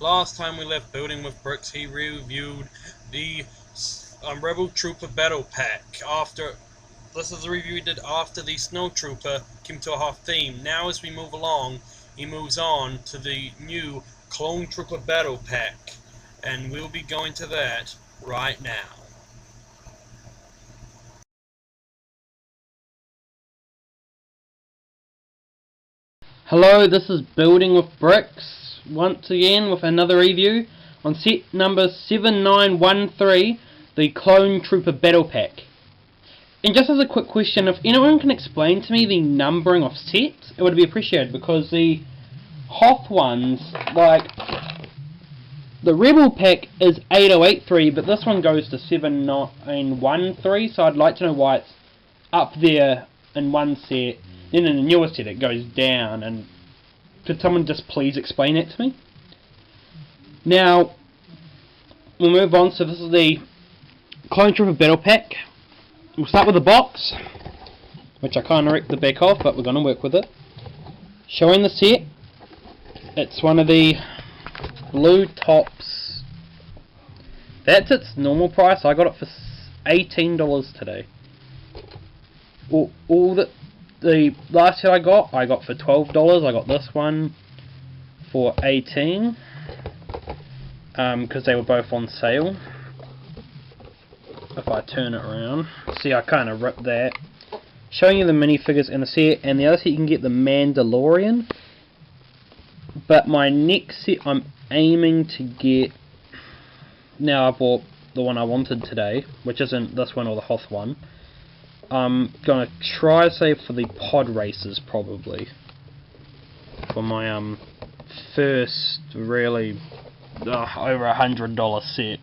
Last time we left Building with Bricks, he reviewed the Rebel Trooper Battle Pack. This is a review he did after the Snow Trooper came to a half theme. Now as we move along, he moves on to the new Clone Trooper Battle Pack, and we'll be going to that right now. Hello, this is Building with Bricks, once again with another review on set number 7913, the Clone Trooper Battle Pack. And just as a quick question, if anyone can explain to me the numbering of sets, it would be appreciated, because the Hoth ones, like, the Rebel pack is 8083, but this one goes to 7913, so I'd like to know why it's up there in one set. Then in the newer set it goes down, and could someone just please explain it to me? Now, we'll move on. So this is the Clone Trooper Battle Pack. We'll start with the box, which I kind of ripped the back off, but we're going to work with it. Showing the set, it's one of the Blue Tops. That's its normal price. I got it for $18 today. The last set I got for $12. I got this one for $18 because they were both on sale. If I turn it around, see, I kind of ripped that. Showing you the minifigures in the set, and the other set you can get the Mandalorian. But my next set I'm aiming to get. Now I bought the one I wanted today, which isn't this one or the Hoth one. I'm gonna try to save for the pod races probably for my first really over $100 set.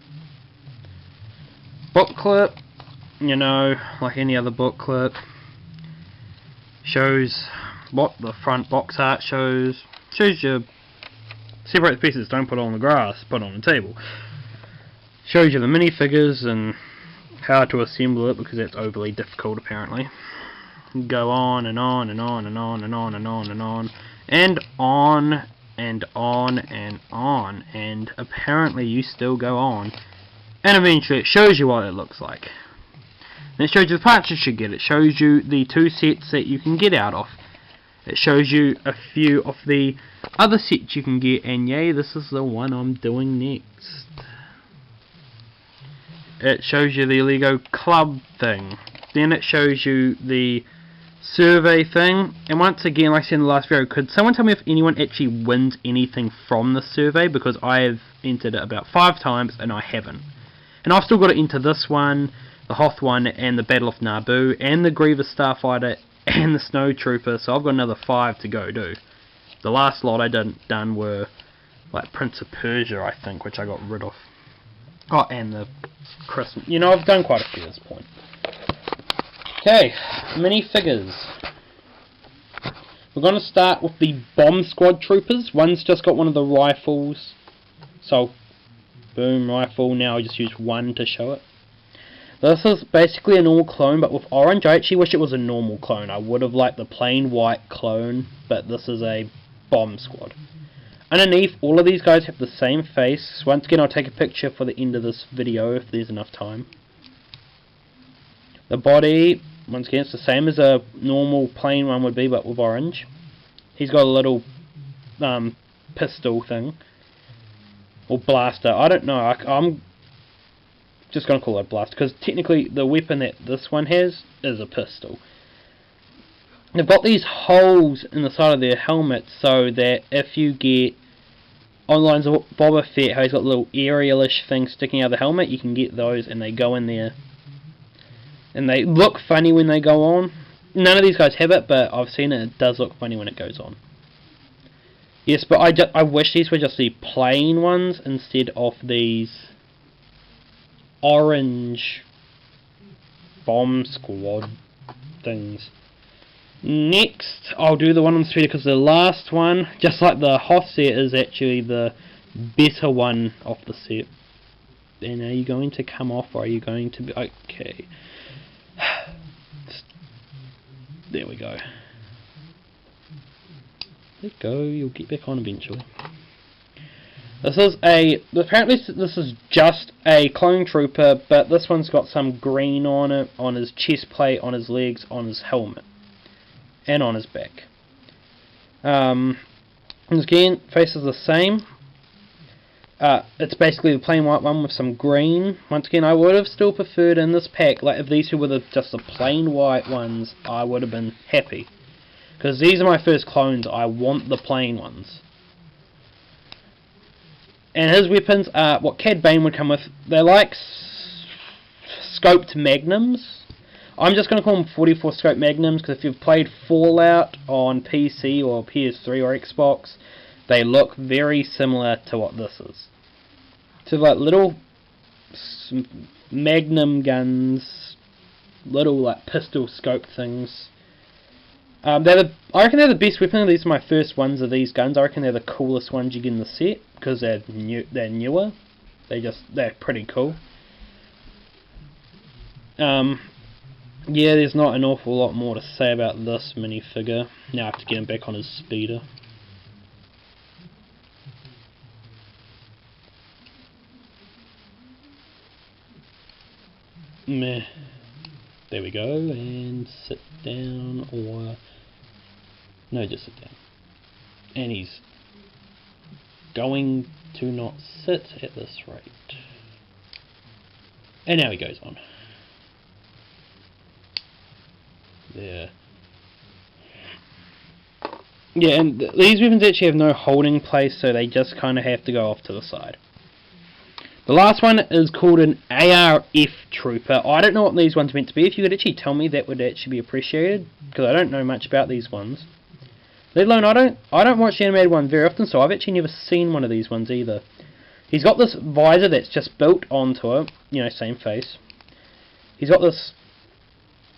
Booklet, you know, like any other booklet, shows what the front box art shows. Shows you separate the pieces, don't put it on the grass, put it on the table. Shows you the minifigures and how to assemble it, because it's overly difficult apparently. Go on and on and on and on and on and on and on and on and on and on, and apparently you still go on, and eventually it shows you what it looks like. And it shows you the parts you should get. It shows you the two sets that you can get out of. It shows you a few of the other sets you can get, and yay, this is the one I'm doing next. It shows you the Lego Club thing. Then it shows you the survey thing. And once again, like I said in the last video, could someone tell me if anyone actually wins anything from the survey? Because I have entered it about 5 times and I haven't. And I've still got to enter this one, the Hoth one, and the Battle of Naboo, and the Grievous Starfighter, and the Snow Trooper. So I've got another 5 to go do. The last lot I done were like Prince of Persia, I think, which I got rid of. Oh, and the Christmas. You know, I've done quite a few at this point. Okay, minifigures. We're going to start with the Bomb Squad Troopers. One's just got one of the rifles. So, boom, rifle. Now I just use one to show it. This is basically a normal clone, but with orange. I actually wish it was a normal clone. I would have liked the plain white clone, but this is a Bomb Squad. Underneath, all of these guys have the same face. Once again, I'll take a picture for the end of this video if there's enough time. The body, once again, it's the same as a normal plain one would be, but with orange. He's got a little pistol thing. Or blaster. I don't know. I'm just going to call it a blaster, because technically the weapon that this one has is a pistol. They've got these holes in the side of their helmet so that if you get on lines of Boba Fett, how he's got little aerialish things sticking out of the helmet, you can get those and they go in there. And they look funny when they go on. None of these guys have it, but I've seen it. It does look funny when it goes on. Yes, but I wish these were just the plain ones instead of these orange Bomb Squad things. Next, I'll do the one on the speeder, because the last one, just like the Hoth set, is actually the better one of the set. And are you going to come off, or are you going to be... Okay. There we go. Let go, you'll get back on eventually. Apparently this is just a clone trooper, but this one's got some green on it, on his chest plate, on his legs, on his helmet, and on his back. Once again, face is the same. It's basically the plain white one with some green. Once again, I would have still preferred in this pack, like if these two were just the plain white ones, I would have been happy. Because these are my first clones, I want the plain ones. And his weapons are what Cad Bane would come with. They're like scoped magnums. I'm just going to call them 44 scope magnums because if you've played Fallout on PC or PS3 or Xbox, they look very similar to what this is. So like little magnum guns, little like pistol scope things. I reckon they're the best weapon. These are my first ones of these guns. I reckon they're the coolest ones you get in the set because they're newer. They're pretty cool. Yeah, there's not an awful lot more to say about this minifigure. Now I have to get him back on his speeder. Meh. There we go, and sit down, or... No, just sit down. And he's going to not sit at this rate. And now he goes on. There. Yeah, and these weapons actually have no holding place, so they just kind of have to go off to the side. The last one is called an ARF Trooper. I don't know what these ones are meant to be. If you could actually tell me, that would actually be appreciated, because I don't know much about these ones. Let alone, I don't watch the animated one very often, so I've actually never seen one of these ones either. He's got this visor that's just built onto it, you know, same face. He's got this...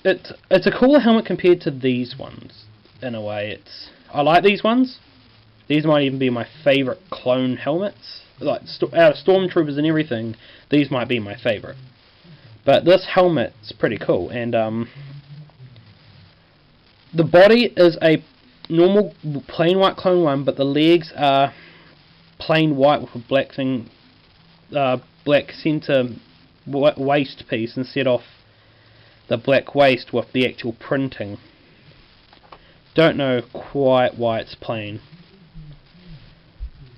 It's a cooler helmet compared to these ones, in a way. I like these ones. These might even be my favourite clone helmets. Like, out of Stormtroopers and everything, these might be my favourite. But this helmet's pretty cool, and the body is a normal plain white clone one, but the legs are plain white with a black thing, black centre waist piece instead of the black waist with the actual printing. Don't know quite why it's plain.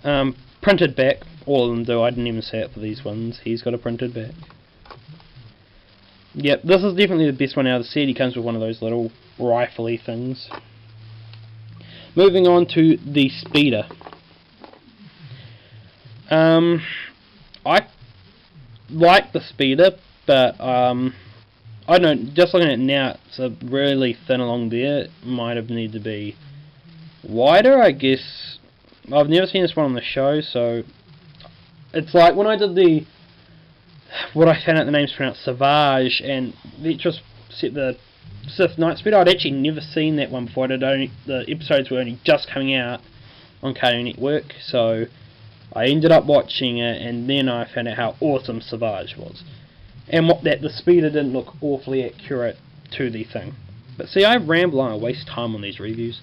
Printed back, all of them do. I didn't even say it for these ones. He's got a printed back. Yep, this is definitely the best one out of the set. He comes with one of those little rifle-y things. Moving on to the speeder. I like the speeder, but I don't know, just looking at it now, it's really thin along there. It might have needed to be wider, I guess. I've never seen this one on the show, so it's like when I did what I found out the name's pronounced Savage, and just set the Sith Night Speeder. I'd actually never seen that one before. The episodes were only just coming out on Cartoon Network, so I ended up watching it, and then I found out how awesome Savage was. And the speeder didn't look awfully accurate to the thing. But see, I ramble on, I waste time on these reviews.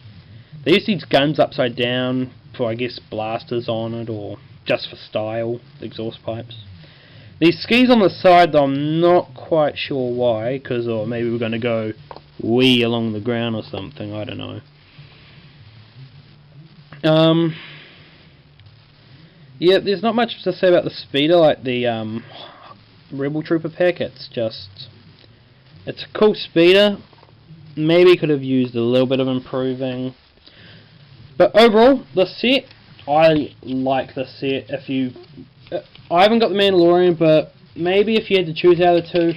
They use these guns upside down for, I guess, blasters on it, or just for style, exhaust pipes. These skis on the side, though, I'm not quite sure why, because or maybe we're going to go wee along the ground or something, I don't know. Yeah, there's not much to say about the speeder, like the Rebel Trooper pack. It's a cool speeder. Maybe could have used a little bit of improving. But overall, the set, I like the set. I haven't got the Mandalorian, but maybe if you had to choose out of the two,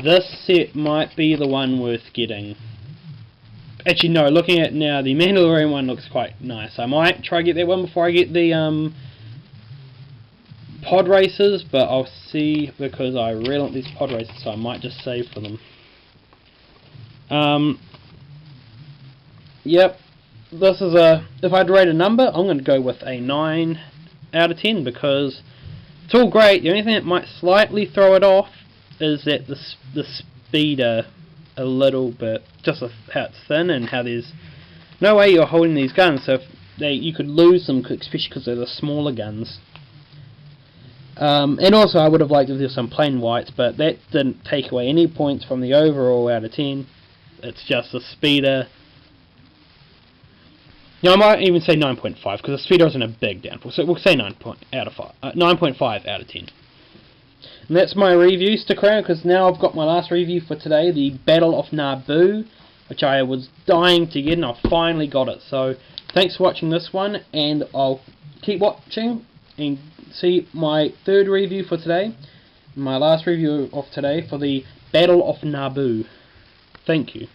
this set might be the one worth getting. Actually, no, looking at it now, the Mandalorian one looks quite nice. I might try to get that one before I get the pod racers, but I'll see, because I really want these pod racers, so I might just save for them. Yep, this is if I'd rate a number, I'm going to go with a 9 out of 10, because it's all great. The only thing that might slightly throw it off is that the speeder a little bit, just how it's thin and how there's no way you're holding these guns, so you could lose them, especially because they're the smaller guns. And also I would have liked if there was some plain whites, but that didn't take away any points from the overall out of 10. It's just the speeder. I might even say 9.5, because the speeder isn't a big downfall, so we'll say 9.5 out of 10. And that's my review. Stick around, because now I've got my last review for today, the Battle of Naboo, which I was dying to get, and I finally got it. So, thanks for watching this one, and I'll keep watching, and see my third review for today, my last review of today, for the Battle of Naboo. Thank you.